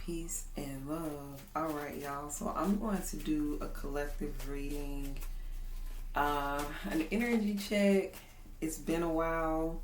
Peace and love. All right, y'all. So I'm going to do a collective reading, an energy check. It's been a while.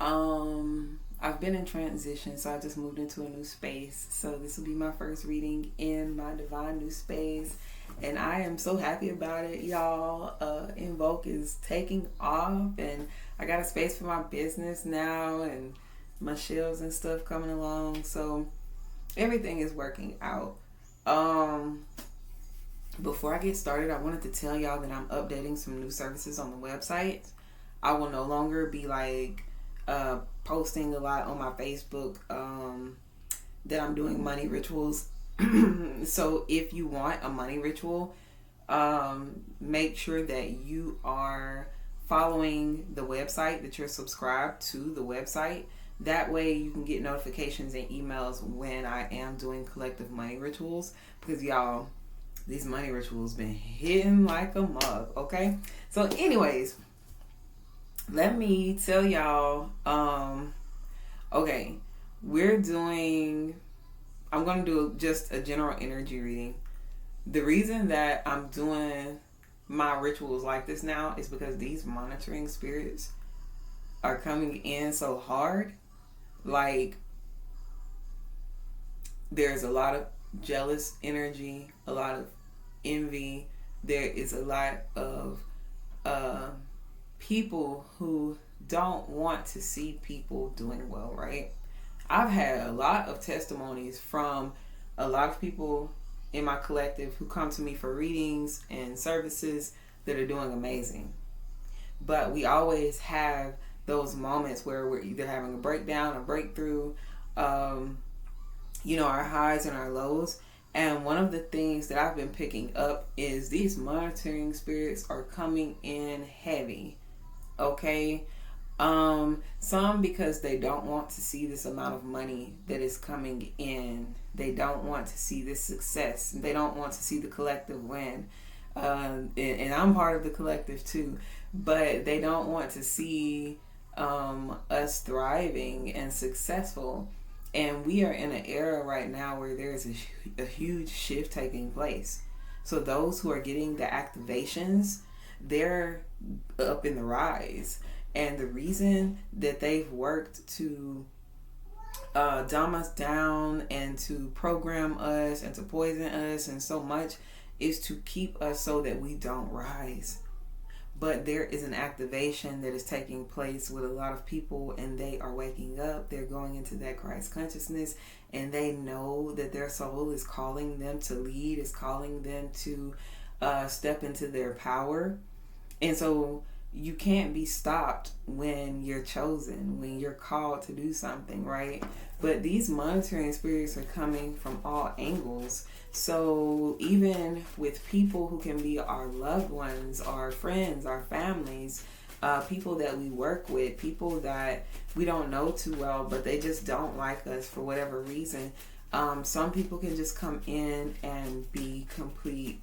I've been in transition, so I just moved into a new space. So this will be my first reading in my divine new space, and I am so happy about it, y'all. Invoke is taking off, and I got a space for my business now, and my shelves and stuff coming along. So everything is working out. Before I get started, I wanted to tell y'all that I'm updating some new services on the website. I will no longer be posting a lot on my Facebook that I'm doing money rituals. So if you want a money ritual, make sure that you are following the website, that you're subscribed to the website. That way you can get notifications and emails when I am doing collective money rituals, because y'all, these money rituals been hitting like a mug. Okay, so anyways, let me tell y'all, okay, I'm going to do just a general energy reading. The reason that I'm doing my rituals like this now is because these monitoring spirits are coming in so hard. Like, there's a lot of jealous energy, a lot of envy. There is a lot of people who don't want to see people doing well, right? I've had a lot of testimonies from a lot of people in my collective who come to me for readings and services that are doing amazing. But we always have those moments where we're either having a breakdown, a breakthrough, our highs and our lows. And one of the things that I've been picking up is these monitoring spirits are coming in heavy. Okay? Some because they don't want to see this amount of money that is coming in. They don't want to see this success. They don't want to see the collective win. And I'm part of the collective too. But they don't want to see us thriving and successful. And we are in an era right now where there's a huge shift taking place. So those who are getting the activations, they're up in the rise. And the reason that they've worked to dumb us down and to program us and to poison us and so much is to keep us so that we don't rise. But there is an activation that is taking place with a lot of people, and they are waking up. They're going into that Christ consciousness, and they know that their soul is calling them to lead, is calling them to step into their power. And so you can't be stopped when you're chosen, when you're called to do something, right? But these monitoring spirits are coming from all angles. So even with people who can be our loved ones, our friends, our families, people that we work with, people that we don't know too well, but they just don't like us for whatever reason. Some people can just come in and be complete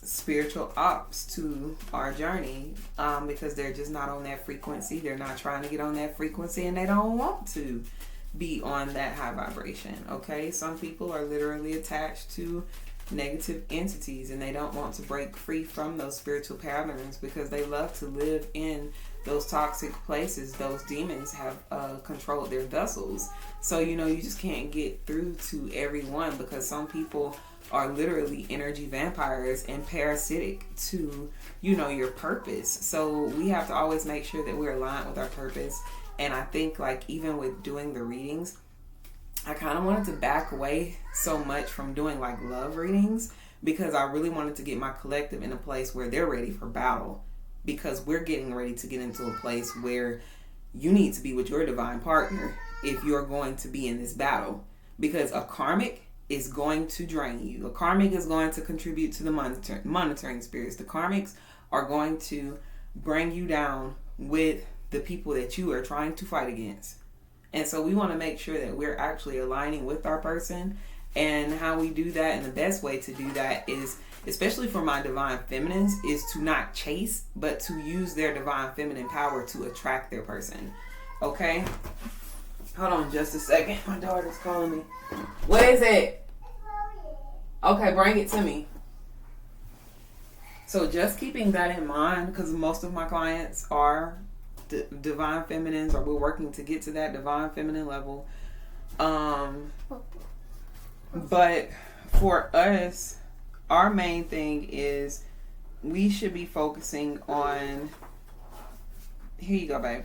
spiritual ops to our journey, because they're just not on that frequency. They're not trying to get on that frequency, and they don't want to be on that high vibration. Okay, some people are literally attached to negative entities, and they don't want to break free from those spiritual patterns because they love to live in those toxic places. Those demons have controlled their vessels. So you just can't get through to everyone, because some people are literally energy vampires and parasitic to your purpose. So we have to always make sure that we're aligned with our purpose. And I think, like, even with doing the readings, I kind of wanted to back away so much from doing like love readings, because I really wanted to get my collective in a place where they're ready for battle, because we're getting ready to get into a place where you need to be with your divine partner if you're going to be in this battle, because a karmic is going to drain you. A karmic is going to contribute to the monitoring spirits. The karmics are going to bring you down with the people that you are trying to fight against. And so we want to make sure that we're actually aligning with our person. And how we do that, and the best way to do that is, especially for my divine feminines, is to not chase, but to use their divine feminine power to attract their person. Okay? Hold on just a second. My daughter's calling me. What is it? Okay, bring it to me. So just keeping that in mind, because most of my clients are divine feminines, or we're working to get to that divine feminine level. But for us, our main thing is we should be focusing on, here you go, babe.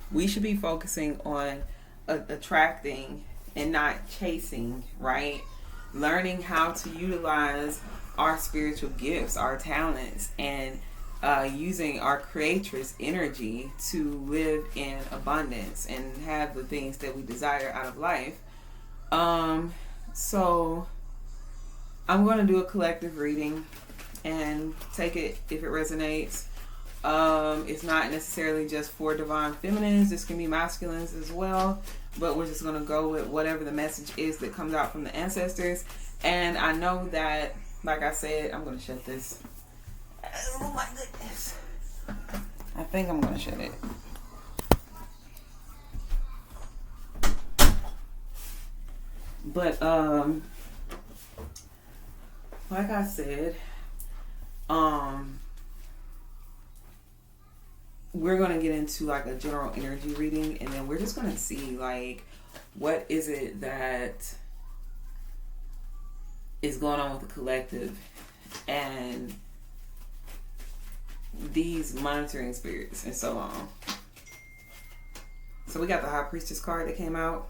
We should be focusing on attracting and not chasing, right? Learning how to utilize our spiritual gifts, our talents, and using our creatress energy to live in abundance and have the things that we desire out of life. So I'm going to do a collective reading and take it if it resonates. It's not necessarily just for divine feminines. This can be masculines as well, but we're just going to go with whatever the message is that comes out from the ancestors. And I know that, like I said, I'm going to shut this. Oh my goodness. I think I'm going to shut it. But like I said, we're going to get into like a general energy reading, and then we're just going to see like what is it that is going on with the collective and these monitoring spirits and so on. So we got the High Priestess card that came out,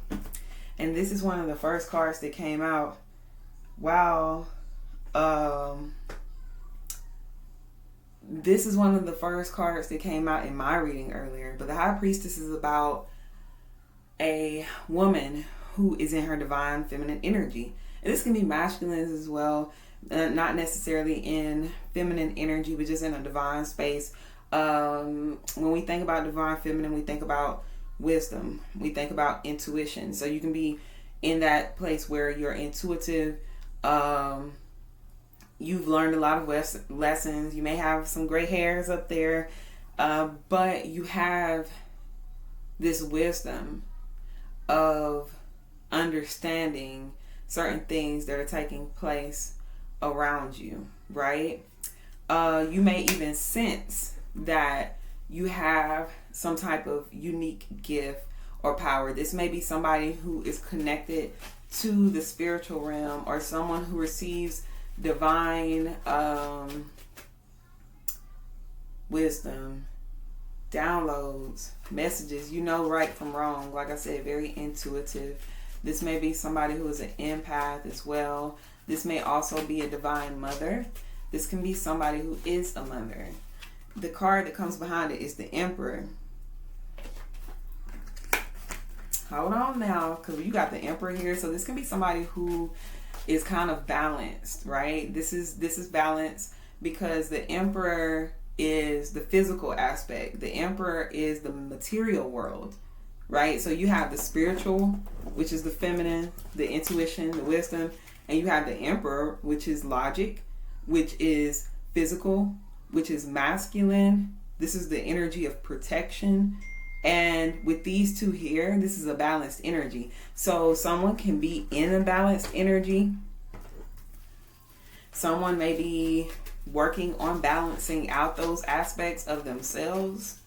and this is one of the first cards that came out. Wow. This is one of the first cards that came out in my reading earlier. But the High Priestess is about a woman who is in her divine feminine energy. And this can be masculine as well. Not necessarily in feminine energy, but just in a divine space. When we think about divine feminine, we think about wisdom. We think about intuition. So you can be in that place where you're intuitive. You've learned a lot of lessons. You may have some gray hairs up there, but you have this wisdom of understanding certain things that are taking place around you, right? You may even sense that you have some type of unique gift or power. This may be somebody who is connected to the spiritual realm, or someone who receives divine wisdom, downloads, messages. You know right from wrong. Like I said, very intuitive. This may be somebody who is an empath as well. This may also be a divine mother. This can be somebody who is a mother. The card that comes behind it is the Emperor. Hold on now, because you got the Emperor here. So this can be somebody who is kind of balanced, right? This is balance, because the Emperor is the physical aspect. The Emperor is the material world, right? So you have the spiritual, which is the feminine, the intuition, the wisdom, and you have the Emperor, which is logic, which is physical, which is masculine. This is the energy of protection. And with these two here, this is a balanced energy. So someone can be in a balanced energy. Someone may be working on balancing out those aspects of themselves.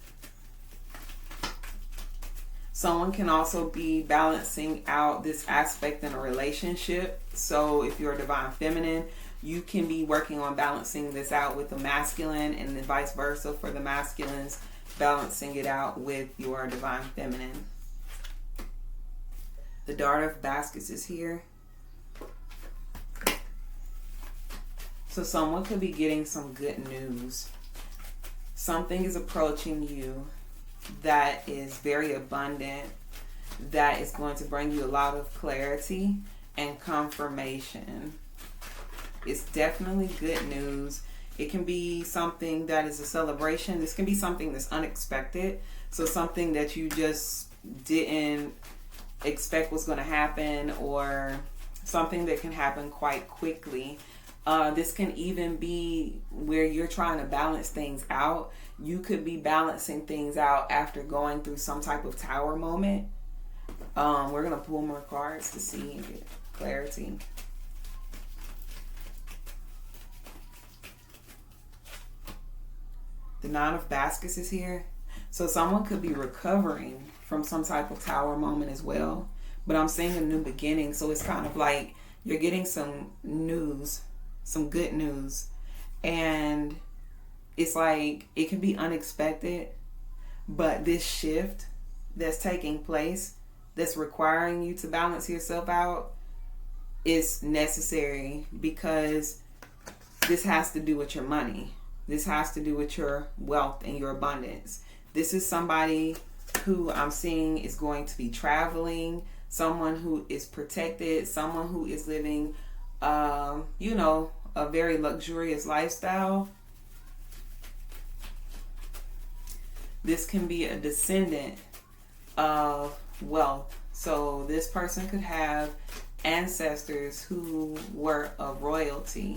Someone can also be balancing out this aspect in a relationship. So if you're a divine feminine, you can be working on balancing this out with the masculine, and then vice versa for the masculines, balancing it out with your divine feminine. The Daughter of Baskets is here. So someone could be getting some good news. Something is approaching you that is very abundant, that is going to bring you a lot of clarity and confirmation. It's definitely good news. It can be something that is a celebration. This can be something that's unexpected. So something that you just didn't expect was going to happen, or something that can happen quite quickly. This can even be where you're trying to balance things out. You could be balancing things out after going through some type of tower moment. We're going to pull more cards to see and get clarity. The Nine of Baskets is here. So someone could be recovering from some type of tower moment as well. But I'm seeing a new beginning. So it's kind of like you're getting some news, some good news. And it's like it can be unexpected. But this shift that's taking place, that's requiring you to balance yourself out, is necessary, because this has to do with your money. This has to do with your wealth and your abundance. This is somebody who I'm seeing is going to be traveling, someone who is protected, someone who is living, a very luxurious lifestyle. This can be a descendant of wealth. So this person could have ancestors who were of royalty.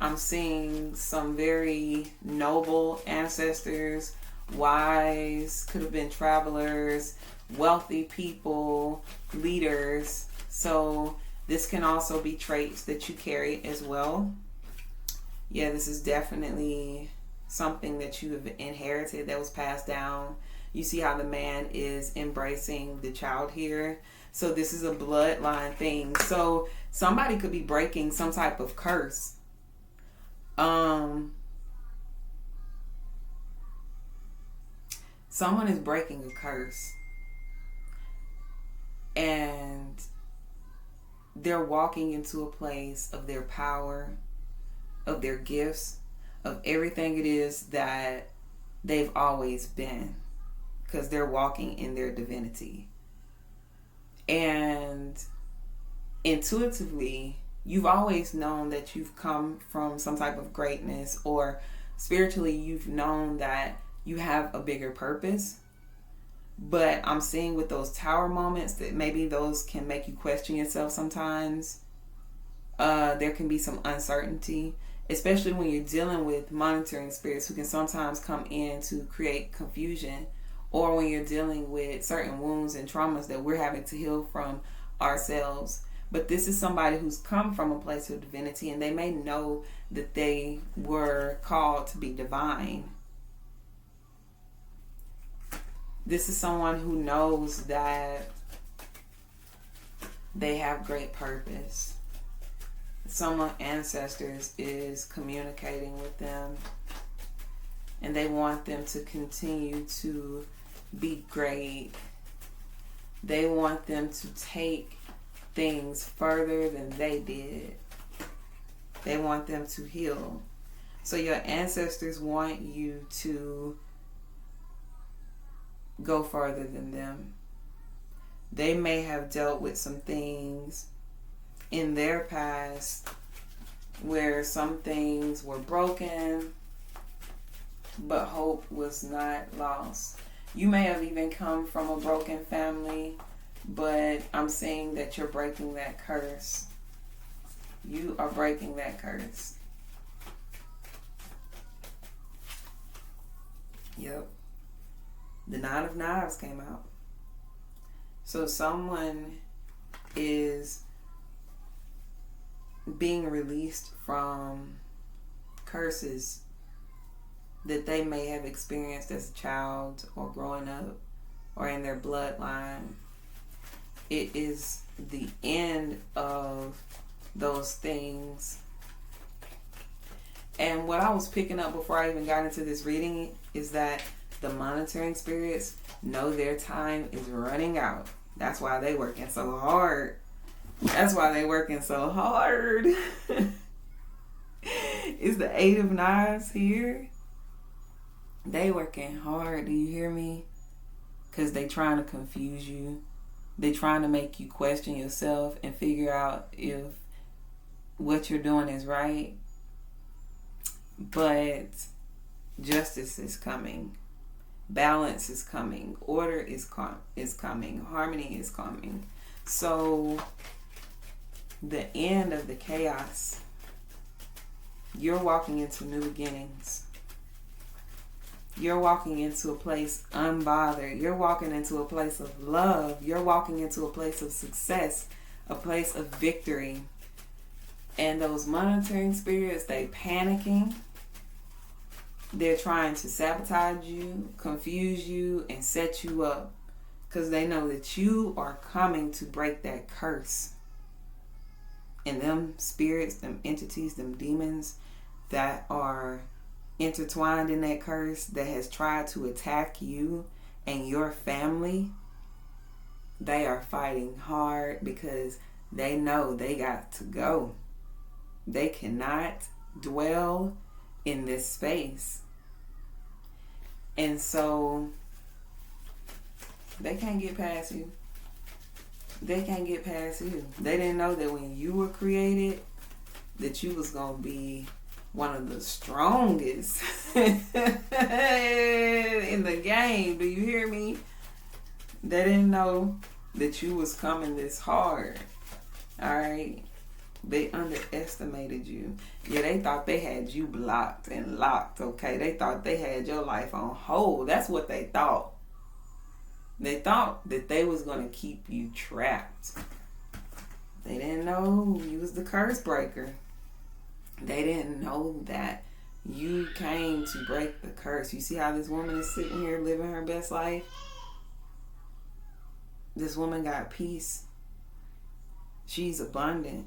I'm seeing some very noble ancestors, wise, could have been travelers, wealthy people, leaders. So this can also be traits that you carry as well. Yeah, this is definitely something that you have inherited, that was passed down. You see how the man is embracing the child here. So this is a bloodline thing. So somebody could be breaking some type of curse. Someone is breaking a curse, and they're walking into a place of their power, of their gifts, of everything it is that they've always been, because they're walking in their divinity. And intuitively, you've always known that you've come from some type of greatness, or spiritually you've known that you have a bigger purpose. But I'm seeing with those tower moments that maybe those can make you question yourself sometimes. There can be some uncertainty, especially when you're dealing with monitoring spirits who can sometimes come in to create confusion, or when you're dealing with certain wounds and traumas that we're having to heal from ourselves. But this is somebody who's come from a place of divinity, and they may know that they were called to be divine. This is someone who knows that they have great purpose. Some ancestors is communicating with them, and they want them to continue to be great. They want them to take things further than they did. They want them to heal. So your ancestors want you to go further than them. They may have dealt with some things in their past where some things were broken, but hope was not lost. You may have even come from a broken family, but I'm seeing that you're breaking that curse. You are breaking that curse. Yep. The Nine of Knives came out. So someone is being released from curses that they may have experienced as a child or growing up or in their bloodline. It is the end of those things. And what I was picking up before I even got into this reading is that the monitoring spirits know their time is running out. That's why they working so hard. That's why they working so hard. Is the Eight of Knives here? They working hard. Do you hear me? Because they trying to confuse you. They trying to make you question yourself and figure out if what you're doing is right. But justice is coming. Balance is coming. Order is coming. Harmony is coming. So the end of the chaos, you're walking into new beginnings. You're walking into a place unbothered. You're walking into a place of love. You're walking into a place of success, a place of victory. And those monitoring spirits, they panicking. They're trying to sabotage you, confuse you, and set you up. Because they know that you are coming to break that curse. And them spirits, them entities, them demons that are intertwined in that curse, that has tried to attack you and your family, they are fighting hard because they know they got to go. They cannot dwell in this space. And so they can't get past you. They can't get past you. They didn't know that when you were created, that you was going to be one of the strongest in the game. Do you hear me? They didn't know that you was coming this hard. Alright? They underestimated you. Yeah, they thought they had you blocked and locked, okay? They thought they had your life on hold. That's what they thought. They thought that they was going to keep you trapped. They didn't know you was the curse breaker. They didn't know that you came to break the curse. You see how this woman is sitting here living her best life? This woman got peace. She's abundant.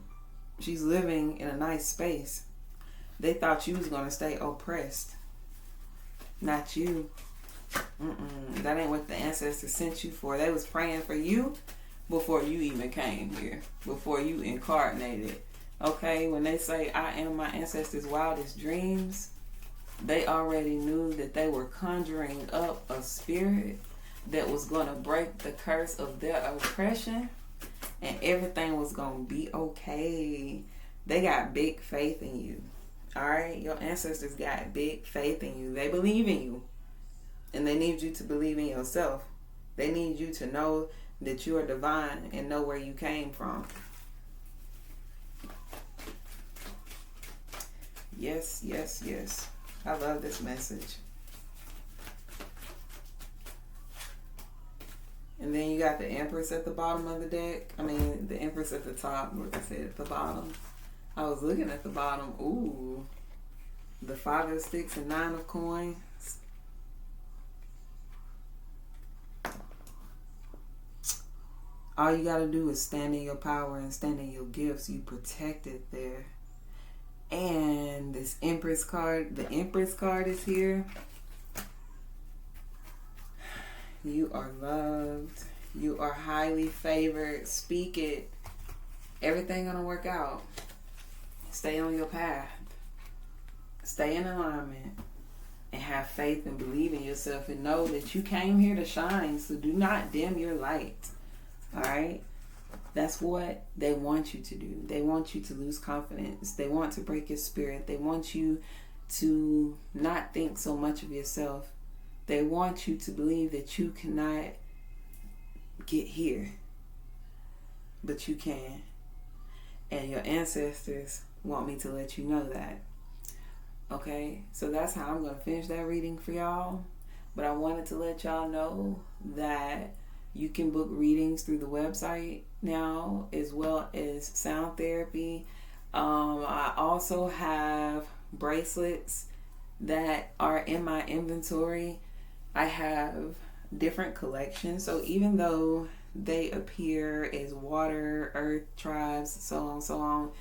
She's living in a nice space. They thought you was going to stay oppressed. Not you. That ain't what the ancestors sent you for. They was praying for you before you even came here. Before you incarnated. Okay, when they say, I am my ancestors' wildest dreams, they already knew that they were conjuring up a spirit that was going to break the curse of their oppression, and everything was going to be okay. They got big faith in you. Alright? Your ancestors got big faith in you. They believe in you. And they need you to believe in yourself. They need you to know that you are divine and know where you came from. Yes, yes, yes. I love this message. And then you got the Empress at the bottom of the deck. I mean, the Empress at the top. What I said at the bottom. I was looking at the bottom. Ooh. The 5 of Sticks and 9 of Coins. All you got to do is stand in your power and stand in your gifts. You protected there. And this Empress card, the Empress card is here. You are loved. You are highly favored. Speak it. Everything gonna work out. Stay on your path. Stay in alignment. And have faith and believe in yourself and know that you came here to shine. So do not dim your light. Alright? That's what they want you to do. They want you to lose confidence. They want to break your spirit. They want you to not think so much of yourself. They want you to believe that you cannot get here. But you can. And your ancestors want me to let you know that. Okay? So that's how I'm going to finish that reading for y'all. But I wanted to let y'all know that you can book readings through the website now, as well as sound therapy. I also have bracelets that are in my inventory. I have different collections. So even though they appear as water, earth, tribes, so on,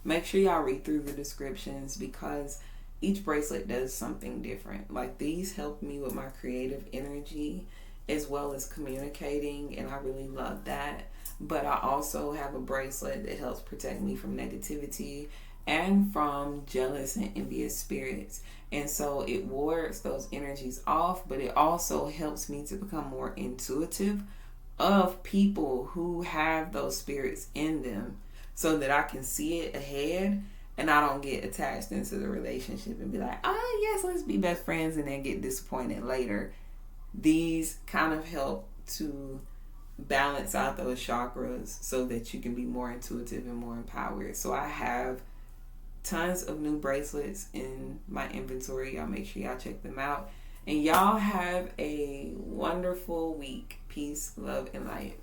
make sure y'all read through the descriptions because each bracelet does something different. Like these help me with my creative energy as well as communicating, and I really love that. But I also have a bracelet that helps protect me from negativity and from jealous and envious spirits. And so it wards those energies off, but it also helps me to become more intuitive of people who have those spirits in them so that I can see it ahead and I don't get attached into the relationship and be like, oh yes, let's be best friends, and then get disappointed later. These kind of help to balance out those chakras so that you can be more intuitive and more empowered. So I have tons of new bracelets in my inventory. Y'all make sure y'all check them out. And y'all have a wonderful week. Peace, love, and light.